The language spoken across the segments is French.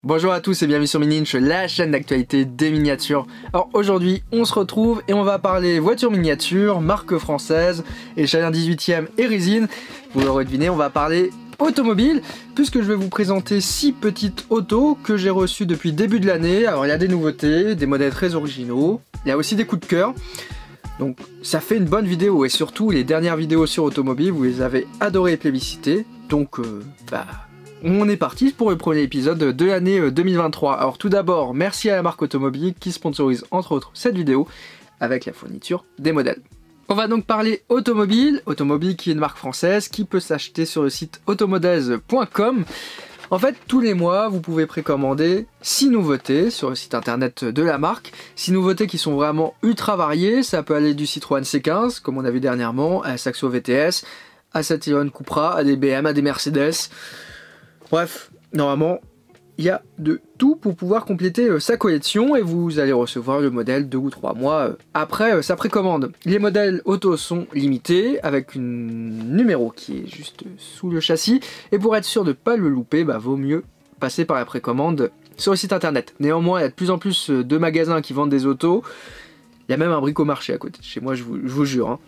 Bonjour à tous et bienvenue sur Mininch, la chaîne d'actualité des miniatures. Alors aujourd'hui on se retrouve et on va parler voitures miniatures, marque française, échelon 18e et résine. Vous l'aurez deviné, on va parler automobile, puisque je vais vous présenter 6 petites autos que j'ai reçues depuis le début de l'année. Alors il y a des nouveautés, des modèles très originaux, il y a aussi des coups de cœur. Donc ça fait une bonne vidéo et surtout les dernières vidéos sur automobile, vous les avez adorées et plébiscitées. Donc on est parti pour le premier épisode de l'année 2023. Alors tout d'abord, merci à la marque Automobile qui sponsorise entre autres cette vidéo avec la fourniture des modèles. On va donc parler automobile qui est une marque française qui peut s'acheter sur le site automodels.com. En fait, tous les mois, vous pouvez précommander 6 nouveautés sur le site internet de la marque. 6 nouveautés qui sont vraiment ultra variées. Ça peut aller du Citroën C15, comme on a vu dernièrement, à la Saxo VTS, à cette Leon Cupra, à des BM, à des Mercedes. Bref, normalement, il y a de tout pour pouvoir compléter sa collection et vous allez recevoir le modèle 2 ou 3 mois après sa précommande. Les modèles auto sont limités avec un numéro qui est juste sous le châssis et pour être sûr de ne pas le louper, vaut mieux passer par la précommande sur le site internet. Néanmoins, il y a de plus en plus de magasins qui vendent des autos. Il y a même un bricomarché à côté de chez moi, je vous jure. Hein.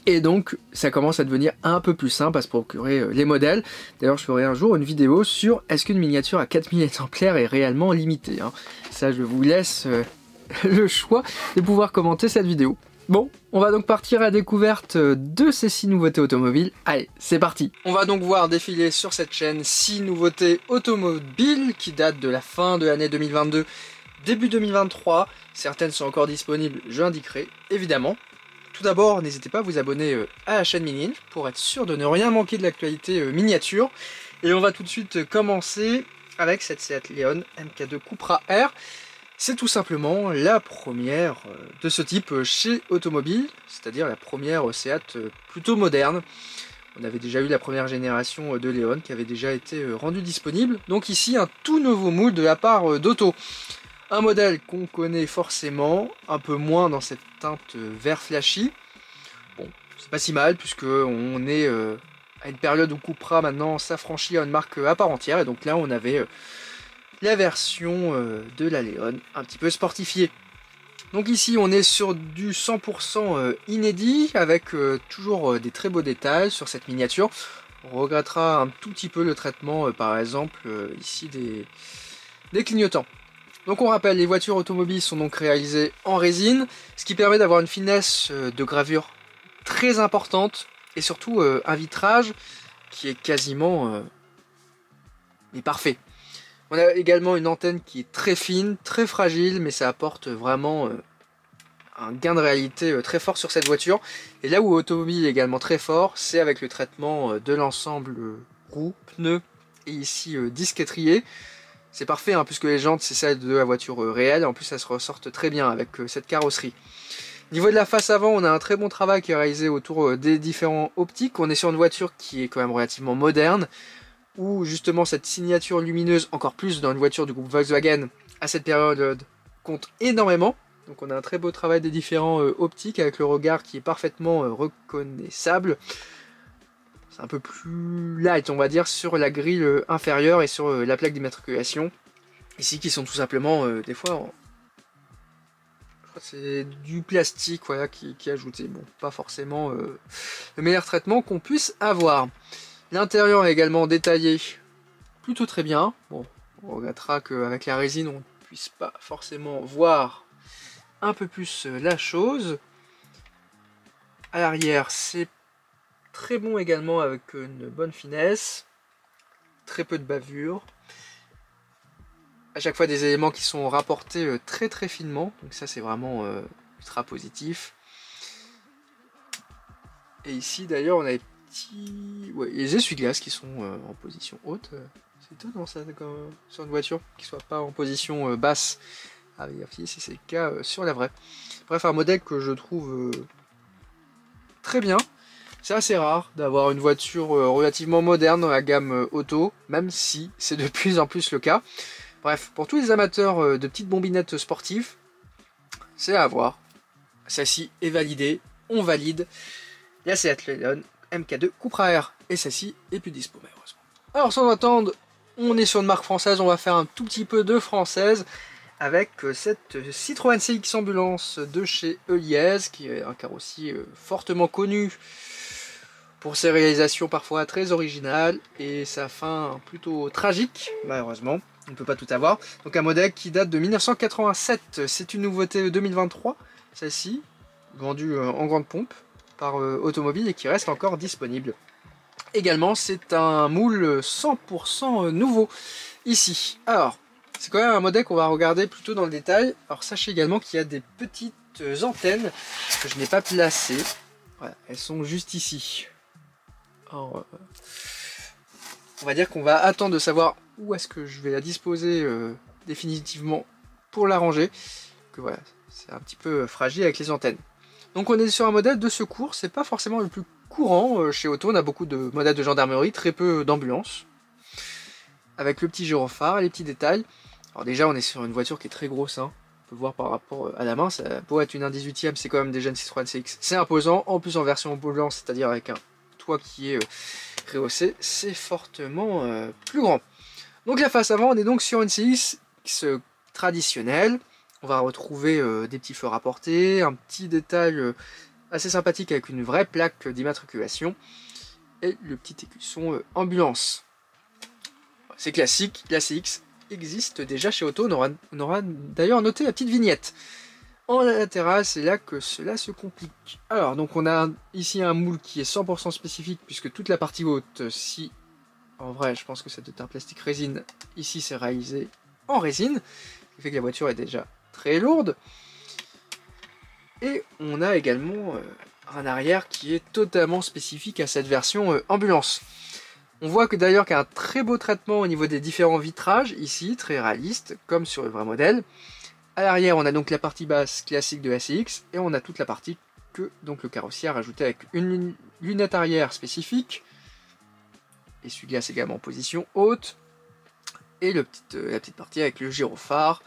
Et donc ça commence à devenir un peu plus simple à se procurer les modèles. D'ailleurs je ferai un jour une vidéo sur est-ce qu'une miniature à 4000 exemplaires est réellement limitée. Ça je vous laisse le choix de pouvoir commenter cette vidéo. Bon, on va donc partir à la découverte de ces 6 nouveautés automobiles. Allez, c'est parti. On va donc voir défiler sur cette chaîne 6 nouveautés automobiles qui datent de la fin de l'année 2022, début 2023. Certaines sont encore disponibles, je l'indiquerai évidemment. Tout d'abord, n'hésitez pas à vous abonner à la chaîne Mininch pour être sûr de ne rien manquer de l'actualité miniature. Et on va tout de suite commencer avec cette Seat Leon MK2 Cupra R. C'est tout simplement la première de ce type chez Automobile, c'est-à-dire la première Seat plutôt moderne. On avait déjà eu la première génération de Leon qui avait déjà été rendue disponible. Donc ici, un tout nouveau moule de la part d'Auto. Un modèle qu'on connaît forcément, un peu moins dans cette teinte vert flashy. Bon, c'est pas si mal puisque on est à une période où Cupra maintenant s'affranchit à une marque à part entière. Et donc là on avait la version de la Leon un petit peu sportifiée. Donc ici on est sur du 100% inédit avec toujours des très beaux détails sur cette miniature. On regrettera un tout petit peu le traitement par exemple ici des clignotants. Donc on rappelle, les voitures automobiles sont donc réalisées en résine, ce qui permet d'avoir une finesse de gravure très importante et surtout un vitrage qui est quasiment parfait. On a également une antenne qui est très fine, très fragile, mais ça apporte vraiment un gain de réalité très fort sur cette voiture. Et là où Automobile est également très fort, c'est avec le traitement de l'ensemble roues, pneus et ici disque étrier. C'est parfait puisque les jantes c'est celle de la voiture réelle, en plus ça se ressortent très bien avec cette carrosserie. Niveau de la face avant, on a un très bon travail qui est réalisé autour des différents optiques. On est sur une voiture qui est quand même relativement moderne, où justement cette signature lumineuse, encore plus dans une voiture du groupe Volkswagen, à cette période compte énormément. Donc on a un très beau travail des différents optiques avec le regard qui est parfaitement reconnaissable. C'est un peu plus light, on va dire, sur la grille inférieure et sur la plaque d'immatriculation. Ici, qui sont tout simplement, des fois, je crois que c'est du plastique voilà, qui est ajouté. Bon, pas forcément le meilleur traitement qu'on puisse avoir. L'intérieur est également détaillé plutôt très bien. Bon, on regrettera qu'avec la résine, on ne puisse pas forcément voir un peu plus la chose. À l'arrière, c'est très bon également avec une bonne finesse, très peu de bavure. À chaque fois des éléments qui sont rapportés très très finement, donc ça c'est vraiment ultra positif. Et ici d'ailleurs on a les essuie-glaces qui sont en position haute. C'est étonnant ça sur une voiture qui soit pas en position basse. À vérifier si c'est le cas sur la vraie. Bref, un modèle que je trouve très bien. C'est assez rare d'avoir une voiture relativement moderne dans la gamme auto, même si c'est de plus en plus le cas. Bref, pour tous les amateurs de petites bombinettes sportives, c'est à avoir. Celle-ci est validée, on valide. La Seat Leon MK2 Cupra R, et celle-ci est plus dispo malheureusement. Alors sans attendre, on est sur une marque française, on va faire un tout petit peu de française avec cette Citroën CX Ambulance de chez Eliez, qui est un carrossier fortement connu pour ses réalisations parfois très originales et sa fin plutôt tragique, malheureusement. On ne peut pas tout avoir. Donc un modèle qui date de 1987. C'est une nouveauté 2023, celle-ci, vendue en grande pompe par Automobile et qui reste encore disponible. Également, c'est un moule 100% nouveau ici. Alors, c'est quand même un modèle qu'on va regarder plutôt dans le détail. Alors sachez également qu'il y a des petites antennes que je n'ai pas placées. Voilà, elles sont juste ici. Alors, on va dire qu'on va attendre de savoir où est-ce que je vais la disposer définitivement pour la ranger. Que voilà, c'est un petit peu fragile avec les antennes. Donc on est sur un modèle de secours, c'est pas forcément le plus courant chez Auto, on a beaucoup de modèles de gendarmerie, très peu d'ambulances. Avec le petit gyrophare, les petits détails. Alors déjà on est sur une voiture qui est très grosse, hein. On peut voir par rapport à la main, ça pourrait être une 1/18e, c'est quand même déjà une Citroën CX. C'est imposant, en plus en version ambulance, c'est-à-dire avec un toit qui est rehaussé, c'est fortement plus grand. Donc la face avant, on est donc sur une CX traditionnelle. On va retrouver des petits feux rapportés, un petit détail assez sympathique avec une vraie plaque d'immatriculation et le petit écusson ambulance. C'est classique, la CX existe déjà chez Auto, on aura d'ailleurs noté la petite vignette. En latéral, c'est là que cela se complique. Alors, donc on a ici un moule qui est 100% spécifique puisque toute la partie haute, si en vrai je pense que c'est un plastique résine, ici c'est réalisé en résine, ce qui fait que la voiture est déjà très lourde. Et on a également un arrière qui est totalement spécifique à cette version ambulance. On voit que d'ailleurs qu'il y a un très beau traitement au niveau des différents vitrages, ici, très réaliste, comme sur le vrai modèle. À l'arrière, on a donc la partie basse classique de la CX, et on a toute la partie que donc le carrossier a rajoutée avec une lunette arrière spécifique, essuie-glace également en position haute, et la petite partie avec le gyrophare,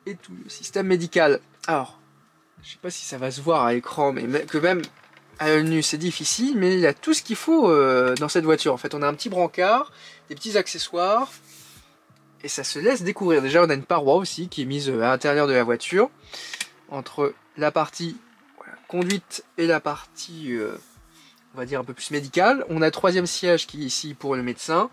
et tout le système médical. Alors, je sais pas si ça va se voir à l'écran, mais que même à l'œil nu c'est difficile, mais il y a tout ce qu'il faut dans cette voiture. En fait, on a un petit brancard, des petits accessoires, et ça se laisse découvrir. Déjà, on a une paroi aussi qui est mise à l'intérieur de la voiture, entre la partie conduite et la partie, on va dire, un peu plus médicale. On a le troisième siège qui est ici pour le médecin,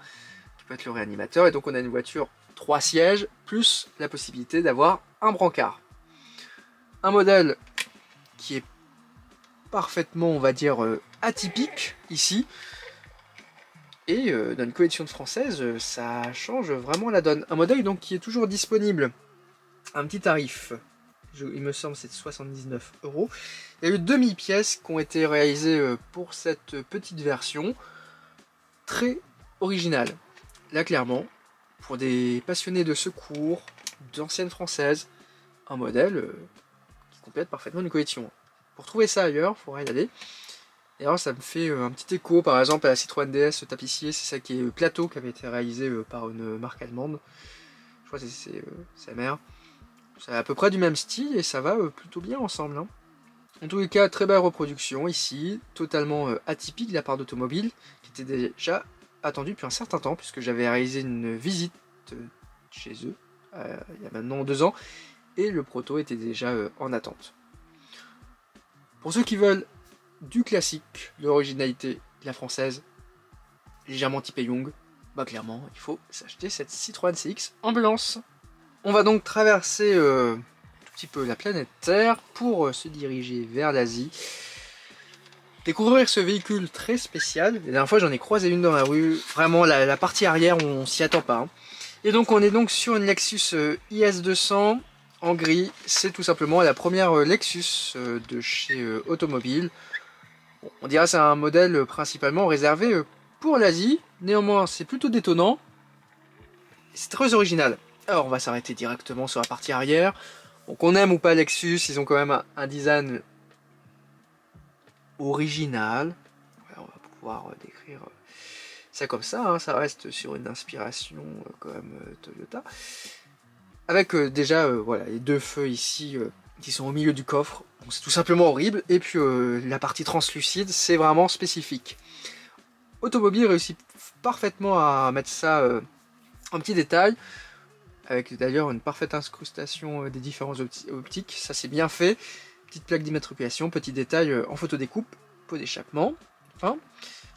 qui peut être le réanimateur, et donc on a une voiture 3 sièges, plus la possibilité d'avoir un brancard. Un modèle qui est parfaitement, on va dire, atypique ici. Et dans une collection de française, ça change vraiment la donne. Un modèle donc qui est toujours disponible. Un petit tarif, il me semble c'est de 79 €. Il y a eu 2000 pièces qui ont été réalisées pour cette petite version. Très originale. Là clairement, pour des passionnés de secours, d'anciennes françaises, un modèle qui complète parfaitement une collection. Pour trouver ça ailleurs, il faudra y aller. Et alors ça me fait un petit écho par exemple à la Citroën DS tapissier, c'est ça qui est Plateau, qui avait été réalisé par une marque allemande. Je crois que c'est sa mère. C'est à peu près du même style et ça va plutôt bien ensemble. Hein. En tous les cas, très belle reproduction ici, totalement atypique de la part d'Automobile, qui était déjà attendue depuis un certain temps, puisque j'avais réalisé une visite chez eux, il y a maintenant 2 ans, et le proto était déjà en attente. Pour ceux qui veulent du classique, de l'originalité, de la française, légèrement typé Young, bah clairement, il faut s'acheter cette Citroën CX Ambulance. On va donc traverser un tout petit peu la planète Terre pour se diriger vers l'Asie. Découvrir ce véhicule très spécial. La dernière fois, j'en ai croisé une dans la rue. Vraiment, la partie arrière, on s'y attend pas. Hein. Et donc, on est donc sur une Lexus IS200 en gris. C'est tout simplement la première Lexus de chez Automobile. Bon, on dirait que c'est un modèle principalement réservé pour l'Asie. Néanmoins, c'est plutôt détonnant. C'est très original. Alors, on va s'arrêter directement sur la partie arrière. Donc, on aime ou pas Lexus, ils ont quand même un design original. Voilà, on va pouvoir décrire ça comme ça. Hein. Ça reste sur une inspiration quand même Toyota. Avec déjà voilà, les 2 feux ici qui sont au milieu du coffre. C'est tout simplement horrible. Et puis la partie translucide, c'est vraiment spécifique. Automobile réussit parfaitement à mettre ça Un petit détail, avec d'ailleurs une parfaite incrustation des différents optiques, ça c'est bien fait. Petite plaque d'immatriculation, petit détail en photo découpe, pot d'échappement. Enfin,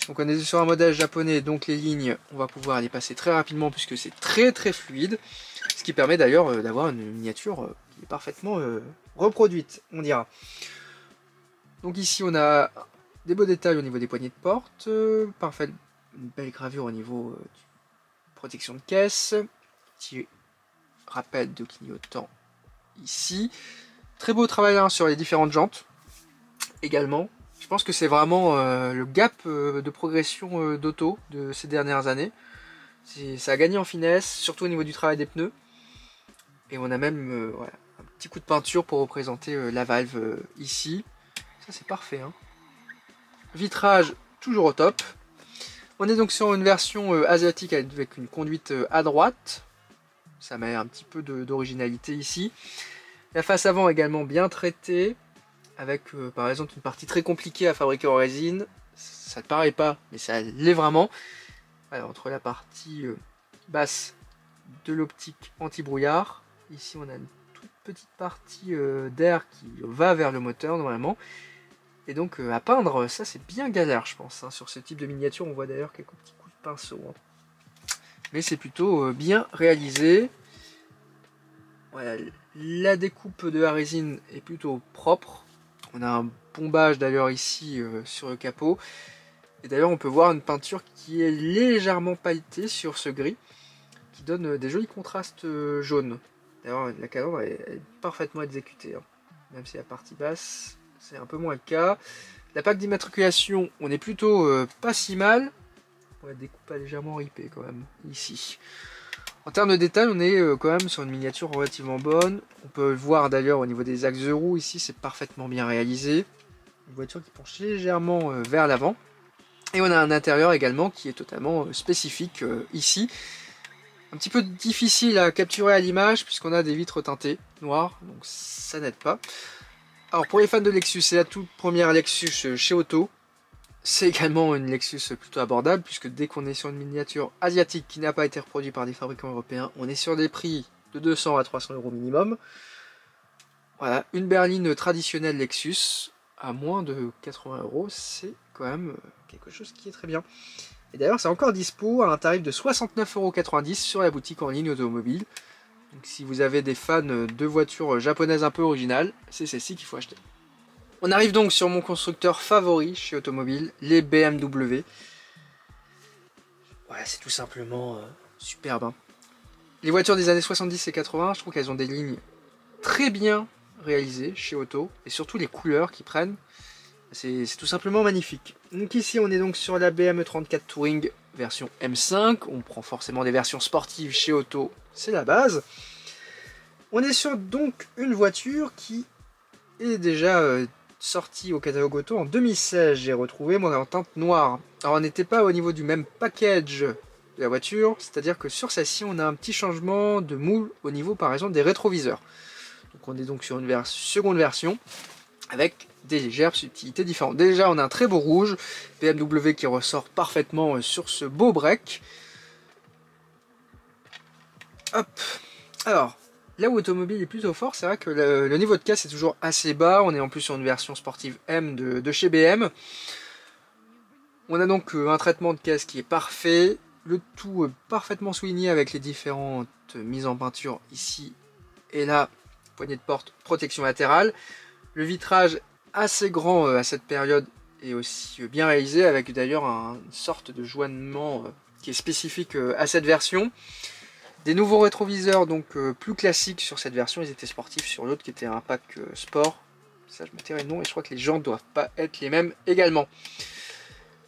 donc on est sur un modèle japonais, donc les lignes, on va pouvoir les passer très rapidement puisque c'est très fluide. Ce qui permet d'ailleurs d'avoir une miniature qui est parfaitement reproduite, on dira. Donc ici on a des beaux détails au niveau des poignées de porte, parfait, une belle gravure au niveau protection de caisse, petit rappel de clignotant ici. Très beau travail sur les différentes jantes également. Je pense que c'est vraiment le gap de progression d'auto de ces dernières années. Ça a gagné en finesse, surtout au niveau du travail des pneus. Et on a même voilà, un petit coup de peinture pour représenter la valve ici. Ça c'est parfait. Hein. Vitrage toujours au top. On est donc sur une version asiatique avec une conduite à droite. Ça met un petit peu d'originalité ici. La face avant également bien traitée. Avec par exemple une partie très compliquée à fabriquer en résine. Ça ne paraît pas, mais ça l'est vraiment. Alors, entre la partie basse de l'optique anti-brouillard. Ici on a une toute petite partie d'air qui va vers le moteur normalement. Et donc à peindre, ça c'est bien galère je pense. Hein. Sur ce type de miniature on voit d'ailleurs quelques petits coups de pinceau. Hein. Mais c'est plutôt bien réalisé. Voilà, la découpe de la résine est plutôt propre. On a un bombage d'ailleurs ici sur le capot. Et d'ailleurs on peut voir une peinture qui est légèrement pailletée sur ce gris. Qui donne des jolis contrastes jaunes. D'ailleurs la calandre est parfaitement exécutée. Hein. Même si la partie basse c'est un peu moins le cas. La plaque d'immatriculation on est plutôt pas si mal. On a des coupes légèrement ripées quand même ici. En termes de détails, on est quand même sur une miniature relativement bonne. On peut le voir d'ailleurs au niveau des axes de roue, ici c'est parfaitement bien réalisé. Une voiture qui penche légèrement vers l'avant. Et on a un intérieur également qui est totalement spécifique ici. Un petit peu difficile à capturer à l'image puisqu'on a des vitres teintées noires, donc ça n'aide pas. Alors pour les fans de Lexus, c'est la toute première Lexus chez Auto. C'est également une Lexus plutôt abordable, puisque dès qu'on est sur une miniature asiatique qui n'a pas été reproduite par des fabricants européens, on est sur des prix de 200 à 300 € minimum. Voilà, une berline traditionnelle Lexus à moins de 80 €, c'est quand même quelque chose qui est très bien. Et d'ailleurs, c'est encore dispo à un tarif de 69,90 € sur la boutique en ligne automobile. Donc si vous avez des fans de voitures japonaises un peu originales, c'est celle-ci qu'il faut acheter. On arrive donc sur mon constructeur favori chez Automobile, les BMW. Ouais, c'est tout simplement superbe. Hein. Les voitures des années 70 et 80, je trouve qu'elles ont des lignes très bien réalisées chez Auto. Et surtout les couleurs qu'ils prennent, c'est tout simplement magnifique. Donc ici, on est donc sur la BMW 34 Touring version M5. On prend forcément des versions sportives chez Auto, c'est la base. On est sur donc une voiture qui est déjà sorti au catalogue auto en 2016, j'ai retrouvé moi en teinte noire. Alors on n'était pas au niveau du même package de la voiture, c'est-à-dire que sur celle-ci on a un petit changement de moule au niveau par exemple des rétroviseurs. Donc on est donc sur une seconde version avec des légères subtilités différentes. Déjà on a un très beau rouge, BMW qui ressort parfaitement sur ce beau break. Hop, alors... Là où Automobile est plutôt fort, c'est vrai que le niveau de caisse est toujours assez bas. On est en plus sur une version sportive M de chez BM. On a donc un traitement de caisse qui est parfait. Le tout parfaitement souligné avec les différentes mises en peinture ici et là. Poignée de porte, protection latérale. Le vitrage assez grand à cette période est aussi bien réalisé avec d'ailleurs une sorte de joinnement qui est spécifique à cette version. Des nouveaux rétroviseurs donc plus classiques sur cette version, ils étaient sportifs sur l'autre qui était un pack sport. Ça je me tairai le nom et je crois que les jantes doivent pas être les mêmes également.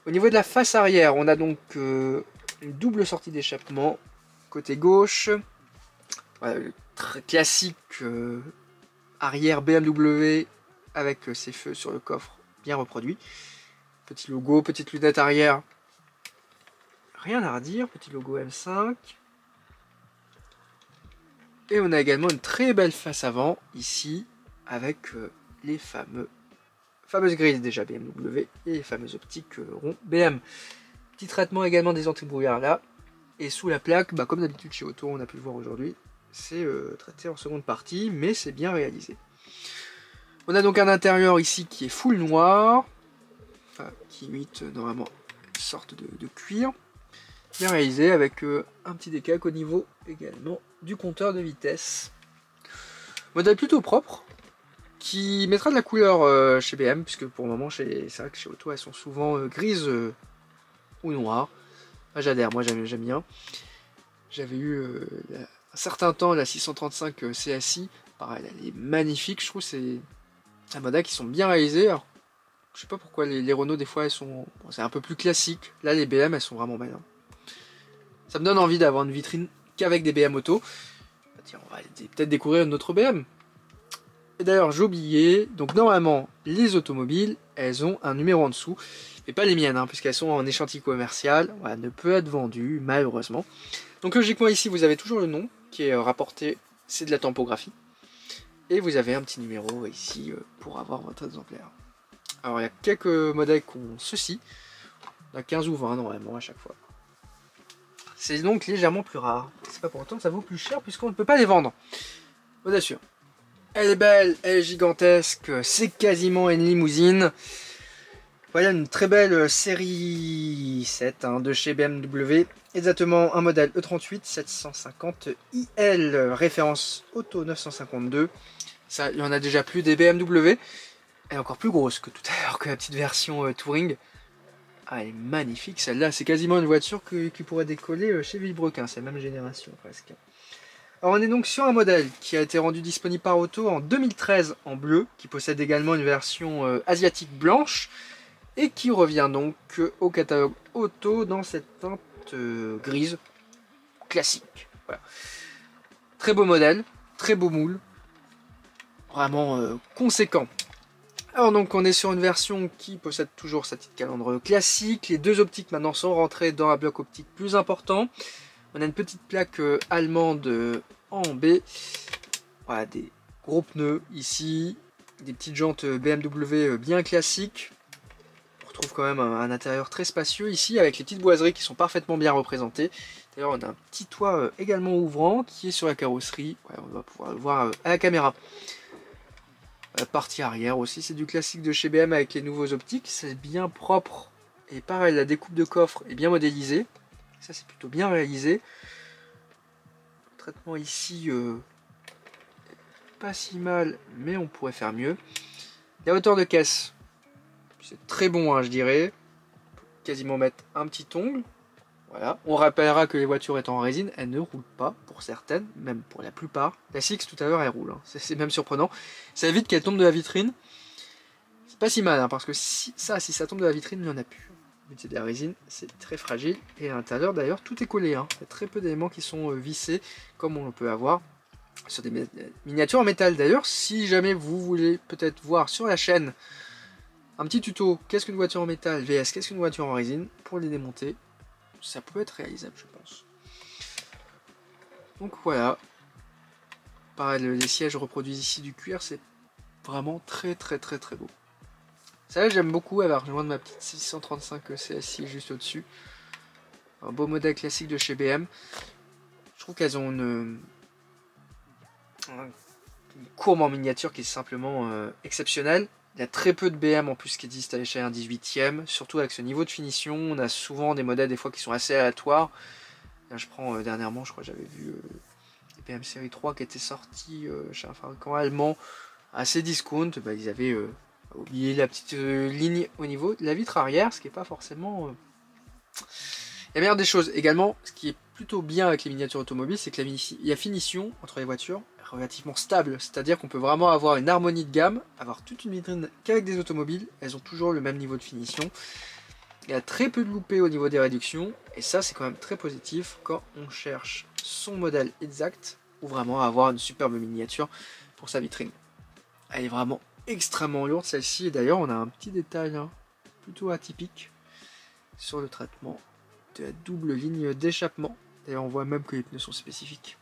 Au niveau de la face arrière, on a donc une double sortie d'échappement côté gauche. Voilà, très classique arrière BMW avec ses feux sur le coffre bien reproduit. Petit logo, petite lunette arrière. Rien à redire, petit logo M5. Et on a également une très belle face avant, ici, avec les fameuses grilles déjà BMW et les fameuses optiques ronds BM. Petit traitement également des anti-brouillards là. Et sous la plaque, bah, comme d'habitude chez Auto, on a pu le voir aujourd'hui, c'est traité en seconde partie, mais c'est bien réalisé. On a donc un intérieur ici qui est full noir, enfin, qui imite normalement une sorte de cuir. Bien réalisé avec un petit décalque au niveau également du compteur de vitesse. Modèle plutôt propre, qui mettra de la couleur chez BM, puisque pour le moment, c'est vrai que chez Auto, elles sont souvent grises ou noires. Enfin, j'adhère, moi j'aime bien. J'avais eu un certain temps la 635 CSI, pareil, elle est magnifique, je trouve c'est un modèle qui sont bien réalisés. Alors, je sais pas pourquoi les Renault des fois elles sont, bon, c'est un peu plus classique. Là les BM elles sont vraiment belles. Hein. Ça me donne envie d'avoir une vitrine qu'avec des BM auto. Bah, tiens, on va peut-être découvrir une autre BM. Et d'ailleurs j'ai oublié, donc normalement les automobiles elles ont un numéro en dessous, mais pas les miennes, hein, puisqu'elles sont en échantillon commercial, voilà, ne peut être vendues malheureusement. Donc logiquement ici vous avez toujours le nom qui est rapporté, c'est de la tampographie. Et vous avez un petit numéro ici pour avoir votre exemplaire. Alors il y a quelques modèles qui ont ceci. On a 15 ou 20 normalement à chaque fois. C'est donc légèrement plus rare. C'est pas pour autant que ça vaut plus cher puisqu'on ne peut pas les vendre. Vous assure. Elle est belle, elle est gigantesque, c'est quasiment une limousine. Voilà une très belle série 7 hein, de chez BMW. Exactement un modèle E38 750 IL, référence Auto 952. Ça, il y en a déjà plus des BMW. Elle est encore plus grosse que tout à l'heure, que la petite version Touring. Ah, elle est magnifique celle-là. C'est quasiment une voiture qui pourrait décoller chez Villebrequin. C'est la même génération presque. Alors on est donc sur un modèle qui a été rendu disponible par Auto en 2013 en bleu, qui possède également une version asiatique blanche, et qui revient donc au catalogue Auto dans cette teinte grise classique. Voilà. Très beau modèle, très beau moule, vraiment conséquent. Alors donc on est sur une version qui possède toujours sa petite calandre classique. Les deux optiques maintenant sont rentrées dans un bloc optique plus important. On a une petite plaque allemande en B. Voilà, des gros pneus ici. Des petites jantes BMW bien classiques. On retrouve quand même un intérieur très spacieux ici avec les petites boiseries qui sont parfaitement bien représentées. D'ailleurs on a un petit toit également ouvrant qui est sur la carrosserie. Ouais, on va pouvoir le voir à la caméra. La partie arrière aussi, c'est du classique de chez BM avec les nouveaux optiques. C'est bien propre. Et pareil, la découpe de coffre est bien modélisée. Ça, c'est plutôt bien réalisé. Le traitement ici, pas si mal, mais on pourrait faire mieux. La hauteur de caisse, c'est très bon, hein, je dirais. On peut quasiment mettre un petit ongle. Voilà. On rappellera que les voitures étant en résine, elles ne roulent pas pour certaines, même pour la plupart. La Six tout à l'heure, elle roule. Hein. C'est même surprenant. Ça évite qu'elle tombe de la vitrine. C'est pas si mal, hein, parce que si ça tombe de la vitrine, il n'y en a plus. C'est de la résine, c'est très fragile. Et à l'intérieur, d'ailleurs, tout est collé. Hein. Il y a très peu d'éléments qui sont vissés, comme on peut avoir sur des miniatures en métal. D'ailleurs, si jamais vous voulez peut-être voir sur la chaîne un petit tuto, qu'est-ce qu'une voiture en métal, vs qu'est-ce qu'une voiture en résine, pour les démonter, ça peut être réalisable, je pense. Donc voilà. Pareil, les sièges reproduisent ici du cuir, c'est vraiment très beau. Ça là j'aime beaucoup, elle va rejoindre ma petite 635 CSI juste au-dessus. Un beau modèle classique de chez BM. Je trouve qu'elles ont une courbe en miniature qui est simplement exceptionnelle. Il y a très peu de BM en plus qui existent à l'échelle 1/18e, surtout avec ce niveau de finition. On a souvent des modèles des fois qui sont assez aléatoires. Là je prends dernièrement, je crois que j'avais vu les BM série 3 qui étaient sortis chez un fabricant allemand assez discount. Bah, ils avaient oublié la petite ligne au niveau de la vitre arrière, ce qui n'est pas forcément la meilleure des choses. Également, ce qui est plutôt bien avec les miniatures automobiles, c'est que la finition entre les voitures est relativement stable. C'est-à-dire qu'on peut vraiment avoir une harmonie de gamme, avoir toute une vitrine qu'avec des automobiles. Elles ont toujours le même niveau de finition. Il y a très peu de loupés au niveau des réductions. Et ça, c'est quand même très positif quand on cherche son modèle exact ou vraiment avoir une superbe miniature pour sa vitrine. Elle est vraiment extrêmement lourde celle-ci, et d'ailleurs on a un petit détail hein, plutôt atypique sur le traitement de la double ligne d'échappement. D'ailleurs on voit même que les pneus sont spécifiques.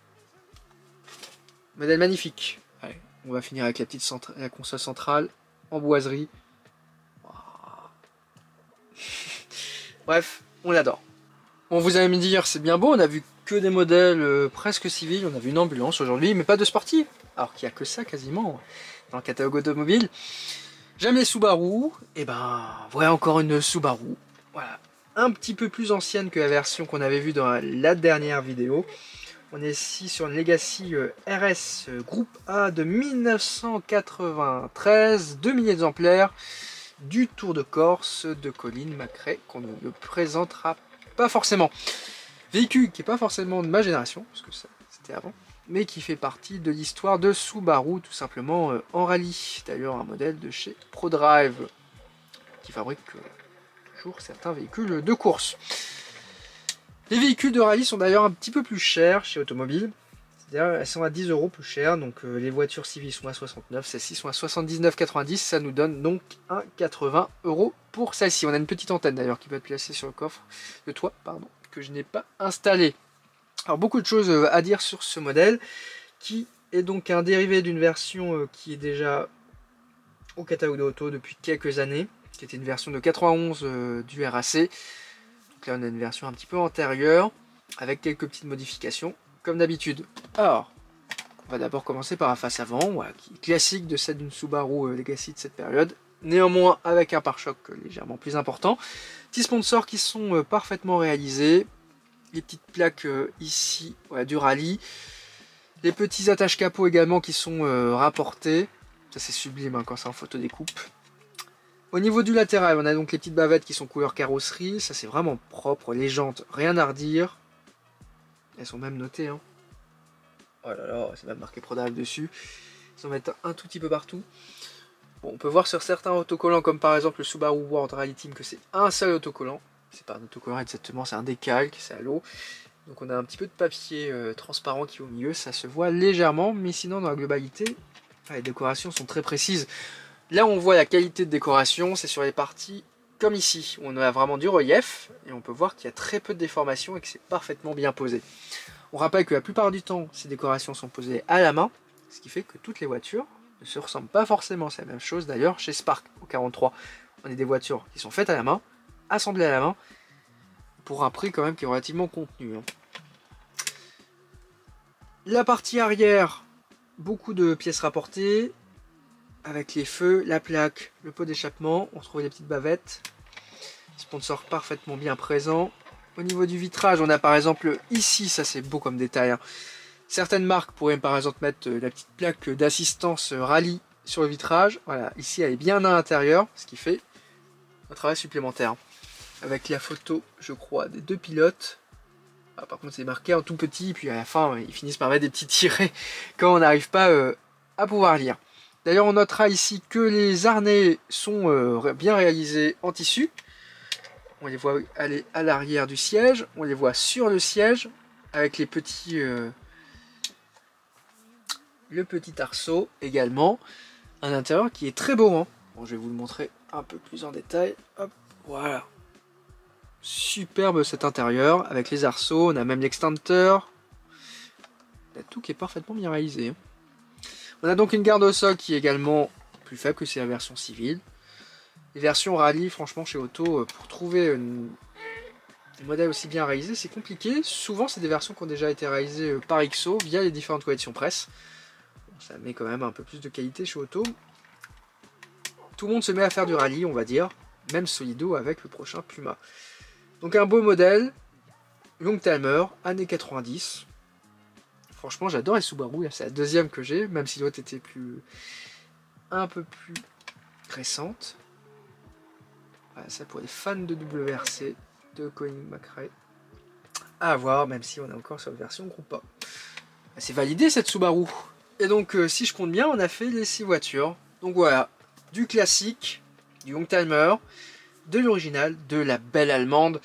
Modèle magnifique. Allez, on va finir avec la console centrale en boiserie. Wow. Bref, on l'adore. Bon, vous allez me dire, c'est bien beau, on a vu que des modèles presque civils, on a vu une ambulance aujourd'hui, mais pas de sportif. Alors qu'il n'y a que ça quasiment dans le catalogue automobile. J'aime les Subaru, et ben voilà encore une Subaru. Voilà, un petit peu plus ancienne que la version qu'on avait vue dans la dernière vidéo. On est ici sur une Legacy RS Groupe A de 1993, 2 000 exemplaires, du Tour de Corse de Colin McRae, qu'on ne le présentera pas forcément. Véhicule qui n'est pas forcément de ma génération, parce que c'était avant, mais qui fait partie de l'histoire de Subaru, tout simplement en rallye. D'ailleurs, un modèle de chez ProDrive, qui fabrique toujours certains véhicules de course. Les véhicules de rallye sont d'ailleurs un petit peu plus chers chez Automobile. C'est-à-dire elles sont à 10 € plus chères, donc les voitures civiles sont à 69, celles-ci sont à 79,90, ça nous donne donc un 80 € pour celle-ci. On a une petite antenne d'ailleurs qui peut être placée sur le coffre, le toit, pardon, que je n'ai pas installé. Alors beaucoup de choses à dire sur ce modèle, qui est donc un dérivé d'une version qui est déjà au catalogue de auto depuis quelques années, qui était une version de 91 du RAC. Donc là on a une version un petit peu antérieure, avec quelques petites modifications, comme d'habitude. Alors, on va d'abord commencer par la face avant, voilà, qui est classique de celle d'une Subaru Legacy de cette période, néanmoins avec un pare-choc légèrement plus important. Petits sponsors qui sont parfaitement réalisés, les petites plaques ici, voilà, du rallye, les petits attaches capot également qui sont rapportés, ça c'est sublime hein, quand c'est en photo découpe. Au niveau du latéral, on a donc les petites bavettes qui sont couleur carrosserie, ça c'est vraiment propre, les jantes, rien à redire. Elles sont même notées, hein. Oh là là, c'est même marqué ProDrive dessus. Ils en mettent un tout petit peu partout. Bon, on peut voir sur certains autocollants, comme par exemple le Subaru World Rally Team, que c'est un seul autocollant. C'est pas un autocollant exactement, c'est un décalque, c'est à l'eau. Donc on a un petit peu de papier transparent qui est au milieu, ça se voit légèrement, mais sinon dans la globalité, les décorations sont très précises. Là on voit la qualité de décoration, c'est sur les parties comme ici, où on a vraiment du relief, et on peut voir qu'il y a très peu de déformations et que c'est parfaitement bien posé. On rappelle que la plupart du temps, ces décorations sont posées à la main, ce qui fait que toutes les voitures ne se ressemblent pas forcément. C'est la même chose d'ailleurs chez Spark au 43. On a des voitures qui sont faites à la main, assemblées à la main, pour un prix quand même qui est relativement contenu. La partie arrière, beaucoup de pièces rapportées, avec les feux, la plaque, le pot d'échappement, on retrouve les petites bavettes, sponsor parfaitement bien présent. Au niveau du vitrage, on a par exemple ici, ça c'est beau comme détail, hein. Certaines marques pourraient par exemple mettre la petite plaque d'assistance rallye sur le vitrage. Voilà, ici elle est bien à l'intérieur, ce qui fait un travail supplémentaire. Avec la photo, je crois, des deux pilotes. Ah, par contre c'est marqué en tout petit, puis à la fin ils finissent par mettre des petits tirets quand on n'arrive pas à pouvoir lire. D'ailleurs on notera ici que les harnais sont bien réalisés en tissu. On les voit aller à l'arrière du siège, on les voit sur le siège, avec les petits, le petit arceau également. Un intérieur qui est très beau, hein. Bon, je vais vous le montrer un peu plus en détail. Hop, voilà. Superbe cet intérieur, avec les arceaux, on a même l'extincteur. On a tout qui est parfaitement bien réalisé. On a donc une garde au sol qui est également plus faible que c'est la version civile. Les versions rallye, franchement, chez Auto, pour trouver un modèle aussi bien réalisé, c'est compliqué. Souvent, c'est des versions qui ont déjà été réalisées par XO via les différentes collections presse. Bon, ça met quand même un peu plus de qualité chez Auto. Tout le monde se met à faire du rallye, on va dire. Même Solido avec le prochain Puma. Donc un beau modèle. Youngtimer, années 90. Franchement, j'adore les Subaru. C'est la deuxième que j'ai, même si l'autre était un peu plus récente. Voilà, ça pour les fans de WRC, de Colin McRae. À voir, même si on est encore sur la version groupe A. C'est validé cette Subaru. Et donc, si je compte bien, on a fait les 6 voitures. Donc voilà, du classique, du Youngtimer, de l'original, de la belle allemande,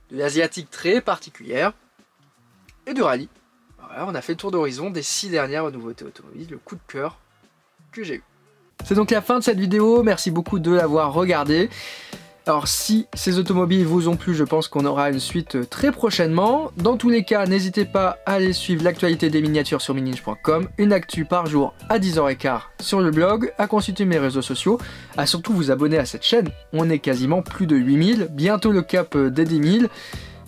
de l'asiatique très particulière, et de rallye. Voilà, on a fait le tour d'horizon des 6 dernières nouveautés automobiles, le coup de cœur que j'ai eu. C'est donc la fin de cette vidéo, merci beaucoup de l'avoir regardée. Alors si ces automobiles vous ont plu, je pense qu'on aura une suite très prochainement. Dans tous les cas, n'hésitez pas à aller suivre l'actualité des miniatures sur minininja.com, une actu par jour à 10h15 sur le blog, à consulter mes réseaux sociaux, à surtout vous abonner à cette chaîne. On est quasiment plus de 8000, bientôt le cap des 10 000.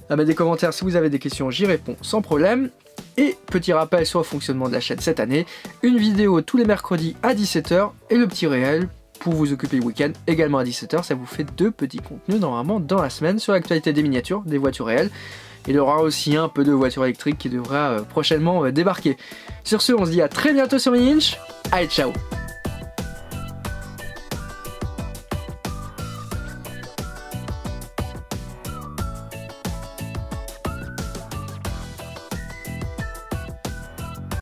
à mettre des commentaires si vous avez des questions, j'y réponds sans problème. Et petit rappel sur le fonctionnement de la chaîne cette année, une vidéo tous les mercredis à 17 h et le petit réel pour vous occuper le week-end également à 17 h. Ça vous fait 2 petits contenus normalement dans la semaine sur l'actualité des miniatures, des voitures réelles. Il y aura aussi un peu de voitures électriques qui devra prochainement débarquer. Sur ce, on se dit à très bientôt sur Mini Inch. Allez, ciao!